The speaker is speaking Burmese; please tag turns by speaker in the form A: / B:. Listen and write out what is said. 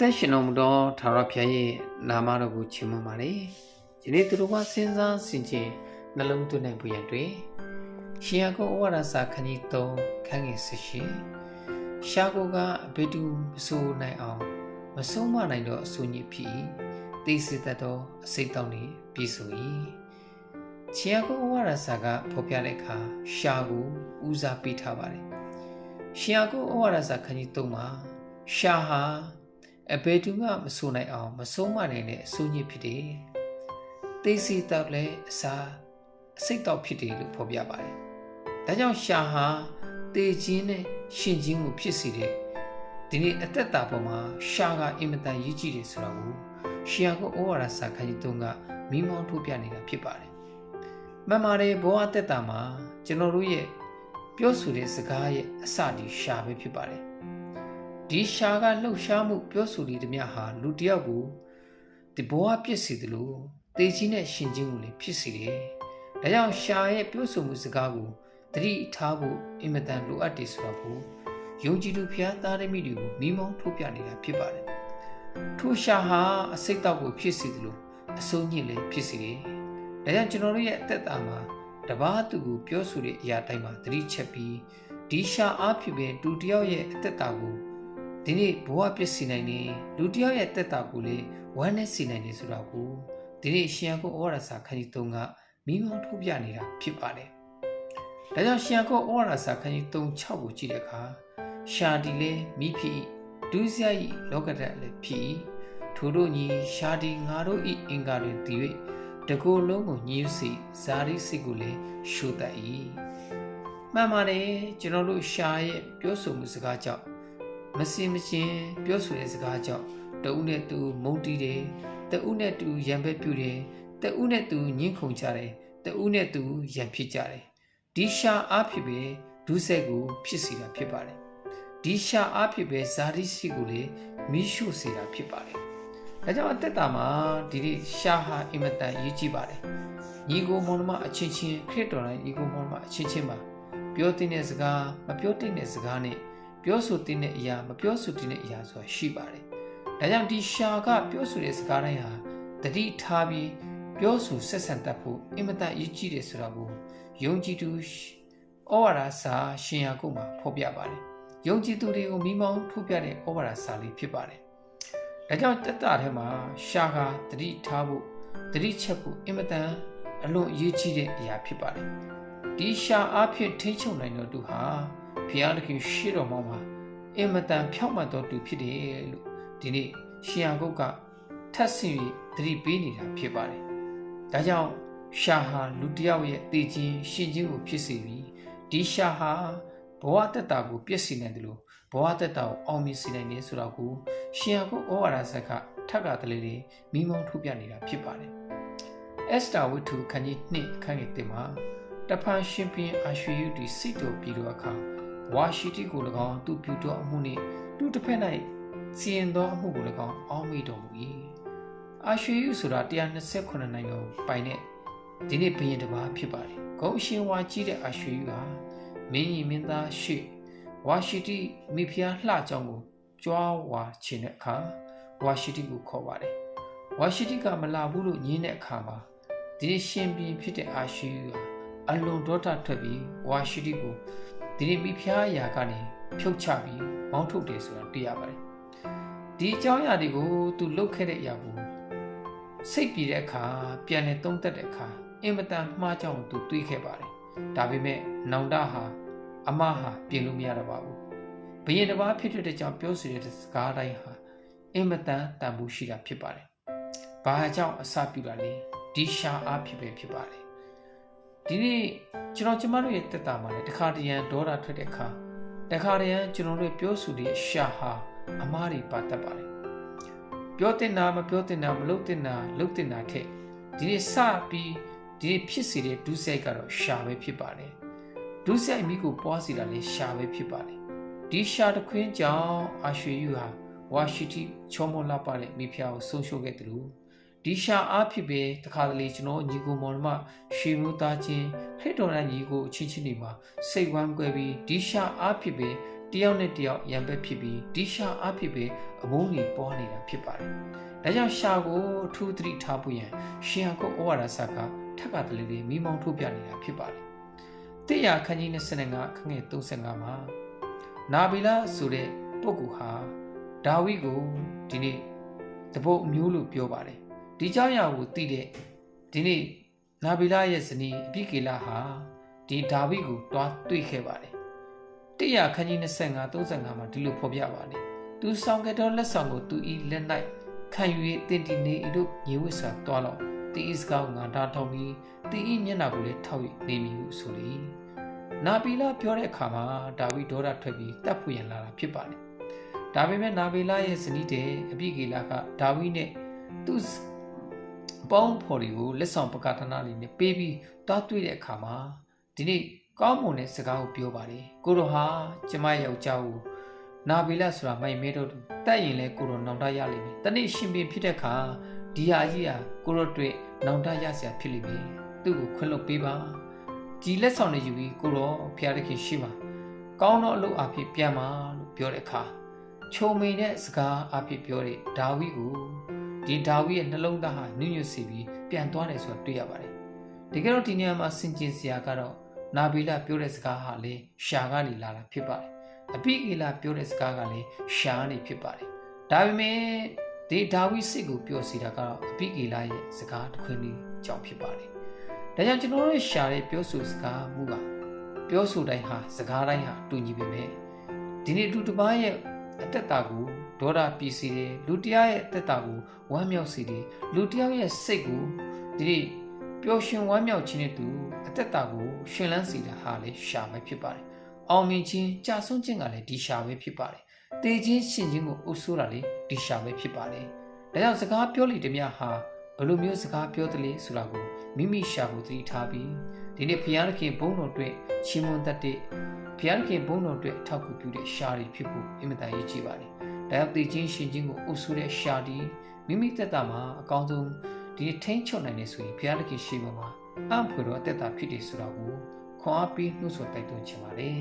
A: သက်ရှင်တော်မူသောထာဝရဘုရားရဲ့နာမတော်ကိုချီးမွမ်းပါလေ။ယနေ့သူတို့ကစဉ်းစားဆင်ခြင်နှလုံးသွင်းနိုင်ဖို့ရန်တွင်ရှင်ယာကုပ်ဩဝါဒစာခန်းကြီး3ခန်းငယ်18ရှားကိုကအဘိဓုမဆိုနိုင်အောင်မဆုံးမနိုင်သောအဆိုညစ်ဖြစ်၏သိစေတတ်သောအစိတ်တောင်းနှင့်ပြည့်စုံ၏ရှင်ယာကုပ်ဩဝါဒစာကဖော်ပြတဲ့အခါရှားကိုဦးစားပေးထားပါတယ်။ရှင်ယာကုပ်ဩဝါဒစာခန်းကြီး3မှာရှားဟာအဘယ်သူမှမဆိုနိုင်အောင်မဆုံးမနိုင်တဲ့အဆိုးညစ်ဖြစ်တယ်။သိစီတောက်လည်းအစိတ်တောက်ဖြစ်တယ်လို့ဖော်ပြပါတယ်။ဒါကြောင့်ရှာဟာတေခြင်းနဲ့ရှင်ခြင်းကိုဖြစ်စေတဲ့ဒီနေ့အသက်တာပေါ်မှာရှာကအင်မတန်ရည်ကြည်တယ်ဆိုတာကိုရှင်ယာကုပ်ဩဝါဒစာခန်းကြီး3ကမိမောင်းထုတ်ပြနေတာဖြစ်ပါတယ်။မှန်ပါတယ်ဘောအသက်တာမှာကျွန်တော်တို့ရဲ့ပြောဆိုတဲ့စကားရဲ့အစဒီရှာပဲဖြစ်ပါတယ်ဒီရှာကလှုပ်ရှားမှုပြောဆိုနေသည်များဟာလူတစ်ယောက်ကိုဒီဘဝပြစ်စေတယ်လို့တေကြီးနဲ့ရှင်ချင်းကိုလည်းဖြစ်စေတယ်။ဒါကြောင့်ရှာရဲ့ပြောဆိုမှုစကားကိုသတိထားဖို့အင်မတန်လိုအပ်တယ်ဆိုတာကိုယုံကြည်သူဖျားသားသမီးတွေကိုမိမောင်းထုတ်ပြနေတာဖြစ်ပါတယ်။ထိုရှာဟာအစိတ်တောက်ကိုဖြစ်စေတယ်လို့အစိုးညစ်လည်းဖြစ်စေတယ်။ဒါကြောင့်ကျွန်တော်တို့ရဲ့အသက်တာမှာတပါးသူကိုပြောဆိုတဲ့အရာတိုင်းမှာသတိချက်ပြီးဒီရှာအားဖြင့်ပဲသူတစ်ယောက်ရဲ့အသက်တာကိုဒီနေ့ဘဝပြည့်စုံနိုင်နေလူတယောက်ရဲ့တက်တာကိုလေဝမ်းနဲ့စီနိုင်နေဆိုတာကိုဒီနေ့ရှင်ယာကုပ်ဩဝါဒစာခန်းကြီး3ကမိမောင်းထုတ်ပြနေတာဖြစ်ပါတယ်။ဒါကြောင့်ရှင်ယာကုပ်ဩဝါဒစာခန်းကြီး3:6ကိုကြည့်တဲ့အခါရှာဒီလေမိဖြစ်ဒုစရိုက်လောကဓာတ်လည်းဖြစ်ထိုတို့ညီရှာဒီငါတို့ဤအင်္ဂါတွေတည်၍တကိုယ်လုံးကိုညှို့စီဇာတိစိတ်ကိုလည်းရှုတတ်၏မှန်ပါတယ်ကျွန်တော်တို့ရှာရဲ့ပြောဆိုမှုစကားကြောင့်မစင်မချင်းပြောဆိုတဲ့စကားကြောင့်တဦးနဲ့သူမုန်းတီးတယ်တဦးနဲ့သူရံပဲပြူတယ်တဦးနဲ့သူညှင်းခုန်ကြတယ်တဦးနဲ့သူရံဖြစ်ကြတယ်ဒီရှာအားဖြစ်ပဲဒုစရိုက်ကိုဖြစ်စေတာဖြစ်ပါတယ်ဒီရှာအားဖြစ်ပဲဇာတိရှိကိုလေမိရှုစေတာဖြစ်ပါတယ်ဒါကြောင့်အသက်တာမှာဒီရှာဟာအင်မတန်ရေးကြည့်ပါတယ်ညီကိုမောင်နှမအချင်းချင်းခရစ်တော်တိုင်းညီကိုမောင်နှမအချင်းချင်းပါပြောတဲ့စကားမပြောတဲ့စကားနဲ့ပြောဆိုတဲ့အရာမပြောဆိုတဲ့အရာဆိုတာရှိပါတယ်။ဒါကြောင့်ဒီရှာကပြောဆိုတဲ့စကားတိုင်းဟာတတိထားပြီးပြောဆိုဆက်ဆံတတ်ဖို့အင်မတန်အရေးကြီးတယ်ဆိုတာကိုယုံကြည်သူဩဝါဒစာရှင်ယာကုပ်မှာဖော်ပြပါတယ်။ယုံကြည်သူတွေကိုမိမောင်းထုတ်ပြတဲ့ဩဝါဒစာလေးဖြစ်ပါတယ်။ဒါကြောင့်တက်တာထဲမှာရှာကတတိထားဖို့တတိချက်ဖို့အင်မတန်အလွန်အရေးကြီးတဲ့အရာဖြစ်ပါတယ်။ဒီရှာအဖြစ်ထိချုပ်နိုင်တဲ့သူဟာဘုရားသခင်ရှေ့တော်မှာအင်မတန်ဖြောင့်မတ်တော်သူဖြစ်တယ်လို့ဒီနေ့ရှင်ယာကုပ်ကထပ်ဆင့်ပြီးသတိပေးနေတာဖြစ်ပါတယ်။ဒါကြောင့်ရှာဟာလူတစ်ယောက်ရဲ့တည်ခြင်းရှင်ခြင်းကိုဖြစ်စေပြီးဒီရှာဟာဘဝတက်တာကိုပြည့်စုံနိုင်တယ်လို့ဘဝတက်တာကိုအောင်မြင်စေနိုင်တယ်ဆိုတာကိုရှင်ယာကုပ်ဩဝါဒစာကထပ်ကတည်းကမိမောင်းထုတ်ပြနေတာဖြစ်ပါတယ်။အက်စတာဝတ္ထုခန်းကြီး2ခန်းငယ်1မှာတဖန်ရှင်ပြန်အာရွှေယုတီစိတ်တော်ပြီးတော့အခါဝါရှိတိကို၎င်းသူပြုတော်အမှုနှင့်သူတစ်ဖက်၌စီရင်သောအမှုကို၎င်းအောင်းမိတော်မူ၏အာရွှေယုဆိုတာ128နိုင်ငံပိုင်တဲ့ဒီနေ့ဘုရင်တစ်ပါးဖြစ်ပါတယ်ဂုံအရှင်ဝါကြီးတဲ့အာရွှေယုဟာမင်းကြီးမင်းသားရှေ့ဝါရှိတိမိဖုရားလှကြောင်းကိုကြွားဝါခြင်းတဲ့အခါဝါရှိတိကိုခေါ်ပါတယ်ဝါရှိတိကမလာဘူးလို့ညင်းတဲ့အခါမှာဒီရှင်ပြန်ဖြစ်တဲ့အာရွှေယုဟာအလွန်ဒေါသထွက်ပြီးဝါရှိတိကိုဒီနေ့မိဖုရားအရာကနေဖြုတ်ချပြီးမောင်းထုတ်တယ်ဆိုတာသိရပါတယ်ဒီအကြောင်းအရာတွေကိုသူလှုပ်ခဲ့တဲ့အရာကိုစိတ်ပြေတဲ့အခါပြန်လဲသုံးသပ်တဲ့အခါအင်မတန်မှားကြောင်သူတွေးခဲ့ပါတယ်ဒါပေမဲ့နောင်တဟာအမဟာပြင်လို့မရတော့ပါဘူးဘုရင်တစ်ပါးဖြစ်တဲ့ကြောင့်ပြောဆိုတဲ့စကားတိုင်းဟာအင်မတန်တန်ဖိုးရှိတာဖြစ်ပါတယ်ဘာကြောင့်အစပြုတာလဲဒီရှာအားဖြစ်ပဲဖြစ်ပါတယ်ဒီနေ့ကျွန်တော်ကျမတို့ရဲ့တက်တာမှာလည်းတခါတရံဒေါသထွက်တဲ့အခါတခါတရံကျွန်တော်တို့ပြောဆိုတဲ့ရှာဟာအမားတွေပါတတ်ပါတယ်ပြောတင်တာမပြောတင်တာမလုပ်တင်တာလုပ်တင်တာထက်ဒီနေ့စပြီးဒီနေ့ဖြစ်စေတဲ့ဒုစရိုက်ကတော့ရှာပဲဖြစ်ပါတယ်ဒုစရိုက်မိကိုပွားစီတာလည်းရှာပဲဖြစ်ပါတယ်ဒီရှာတစ်ခွင်းကြောင့်အာရွှေယုဟာဝါရှိတိချောမောလာပါတဲ့မိဖုရားကိုဆုံးရှုံးခဲ့တယ်လို့ဒီရှာအားဖြစ်ပဲတခါတလေကျွန်တော်ညီကိုမောင်နှမရှေမျိုးသားချင်းခရစ်တော်နဲ့ညီကိုအချင်းချင်းတွေမှာစိတ်ဝမ်းကွဲပြီးဒီရှာအားဖြစ်ပဲ တယောက်နဲ့တယောက်ရံပက်ဖြစ်ပြီးဒီရှာအဖြစ်ပဲအမုန်းကြီးပွားနေတာဖြစ်ပါတယ်။ဒါကြောင့်ရှာကိုအထူးသတိထားဖို့ရန်ရှင်ယာကုပ်ဩဝါဒစာကထက်ကတလေလေးမိမောင်းထုတ်ပြနေတာဖြစ်ပါတယ်။တိယခန်းကြီး25ခန်းငယ်35မှာနာဗီလာဆိုတဲ့ပုဂ္ဂိုလ်ဟာဒါဝိကိုဒီနေ့တပုတ်မျိုးလို့ပြောပါတယ်။ဒီကြောင့်ရာကိုသိတဲ့ဒီနေ့နာဗီလာရဲ့ဇနီးအပိကေလဟာဒီဒါဝိကိုတွားတွေ့ခဲ့ပါတယ်။တိယခန်းကြီး25 35မှာဒီလိုဖော်ပြပါတယ်။သူဆောင်ခဲ့သောလက်ဆောင်ကိုသူဤလက်၌ခံယူ၍တင်တီနေဤတို့ညီဝတ်စွာတွားလောတီဤစကောင်းငါတာထောင်ပြီးတီဤမျက်နှာကိုလည်းထောက်၍နေမည်ဟုဆိုလေ။နာဗီလာပြောတဲ့အခါမှာဒါဝိဒေါသထွက်ပြီးတပ်ဖွင့်လာတာဖြစ်ပါတယ်။ဒါပေမဲ့နာဗီလာရဲ့ဇနီးတဲ့အပိကေလကဒါဝိနဲ့သူ့ပေါင်းဖော်တွေကိုလက်ဆောင်ပကထနာလေးနဲ့ပေးပြီးတွားတွေ့တဲ့အခါမှာဒီနေ့ကောင်းမွန်တဲ့စကားကိုပြောပါတယ်ကိုတို့ဟာကျမယောက်ျားကိုနာဗီလာဆိုတာမိုက်မဲတော့တက်ရင်လဲကိုတို့နောင်တရလိမ့်မယ်တနေ့ရှင်ပင်ဖြစ်တဲ့အခါဒီဟာကြီးဟာကိုတို့တွေ့နောင်တရစရာဖြစ်လိမ့်မယ်သူ့ကိုခွင့်လွှတ်ပေးပါဒီလက်ဆောင်တွေယူပြီးကိုတော့ဖျားတခင်ရှိပါကောင်းသောအလုပ်အဖြစ်ပြန်ပါလို့ပြောတဲ့အခါချုံမိန်တဲ့စကားအဖြစ်ပြောတဲ့ဒါဝိကိုဒီဒါဝိရဲ့နှလုံးသားဟာညှဉ်းညွတ်စေပြီးပြန်သွားတယ်ဆိုတာတွေ့ရပါတယ်တကယ်တော့ဒီနေရာမှာစင်ကျင်စရာကတော့နာဗီလာပြောတဲ့စကားဟာလေရှာကနေလာတာဖြစ်ပါတယ်အပိကေလပြောတဲ့စကားကလည်းရှာနေဖြစ်ပါတယ်ဒါပေမဲ့ဒီဒါဝိစစ်ကိုပြောစီတာကတော့အပိကေလရဲ့စကားတစ်ခွန်းလေးကြောင့်ဖြစ်ပါတယ်ဒါကြောင့်ကျွန်တော်တို့ရှာတဲ့ပြောဆိုစကားမှုကပြောဆိုတိုင်းဟာစကားတိုင်းဟာတူညီပေမဲ့ဒီနေ့လူတစ်ပါးရဲ့အသက်တာကိုဒေါသပြည့်စည်တယ်လူတရားရဲ့အသက်တာကိုဝမ်းမြောက်စေတယ်လူတရားရဲ့စိတ်ကိုဒီနေ့ပျော်ရွှင်ဝမ်းမြောက်ခြင်းနဲ့တူအသက်တာကိုရှင်လန်းစေတာဟာလေရှာပဲဖြစ်ပါတယ်အောင်မြင်ခြင်းကြာဆုံးခြင်းကလည်းဒီရှာပဲဖြစ်ပါတယ်တည်ခြင်းရှင်ခြင်းကိုအုပ်ဆိုးတာလေဒီရှာပဲဖြစ်ပါတယ်ဒါကြောင့်စကားပြောလိတည်းများဟာဘယ်လိုမျိုးစကားပြောသလဲဆိုတာကိုမိမိရှာကိုသတိထားပြီးဒီနေ့ဘုရားသခင်ဘုန်းတော်အတွက်ချီးမွမ်းတတ်တဲ့ဘုရားသခင်ဘုန်းတော်အတွက်အထောက်အကူပြုတဲ့ရှာတွေဖြစ်ဖို့အင်မတန်ရည်ကြည်ပါတယ်ဒါကြောင့်တည်ခြင်းရှင်ခြင်းကိုအုပ်ဆိုးတဲ့ရှာဒီမိမိသက်တာမှာအကောင်းဆုံးဒီထိန်းချုပ်နိုင်နေဆိုရင်ဘုရားသခင်ရှိမှာအံ့ဖွယ်တော့အသက်တာဖြစ်တယ်ဆိုတာကိုခွန်အားပေးနှုတ်ဆော်တိုက်တွန်းချင်ပါတယ်